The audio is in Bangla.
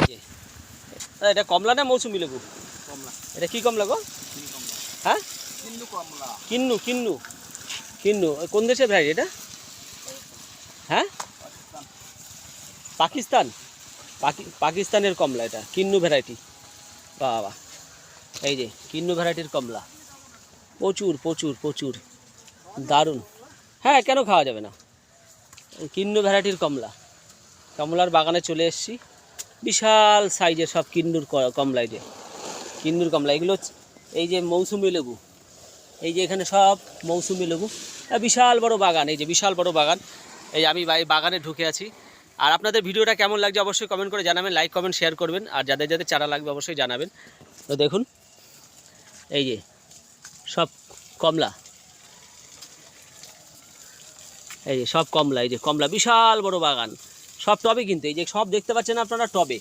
যে এটা কমলা না মৌসুমি লেবু? কমলা। এটা কি কমলা গো? কমলা। হ্যাঁ, কিন্নু কমলা। কিন্নু কিন্নু কিন্নু। কোন দেশের ভ্যারাইটি এটা? হ্যাঁ, পাকিস্তান। পাকিস্তান। পাকিস্তানের কমলা এটা, কিন্নু ভ্যারাইটি। বাবা, এই যে কিন্নু ভ্যারাইটির কমলা, প্রচুর প্রচুর প্রচুর, দারুণ। হ্যাঁ, কেন খাওয়া যাবে না? এই কিন্নু ভ্যারাইটির কমলা, কমলার বাগানে চলে এসেছি। বিশাল সাইজের সব কিন্নুর কমলা, এই যে কিন্নুর কমলা। এগুলো এই যে মৌসুমি লেবু, এই যে এখানে সব মৌসুমি লেবু। বিশাল বড় বাগান, এই যে বিশাল বড় বাগান। এই আমি বাগানে ঢুকে আছি। আর আপনাদের ভিডিওটা কেমন লাগছে অবশ্যই কমেন্ট করে জানাবেন, লাইক কমেন্ট শেয়ার করবেন। আর যাদের যাদের চারা লাগবে অবশ্যই জানাবেন। তো দেখুন, এই যে সব কমলা, এই যে সব কমলা, এই যে কমলা, বিশাল বড় বাগান, সব টবে। কিন্তু এই যে সব দেখতে পাচ্ছেন আপনারা টবে।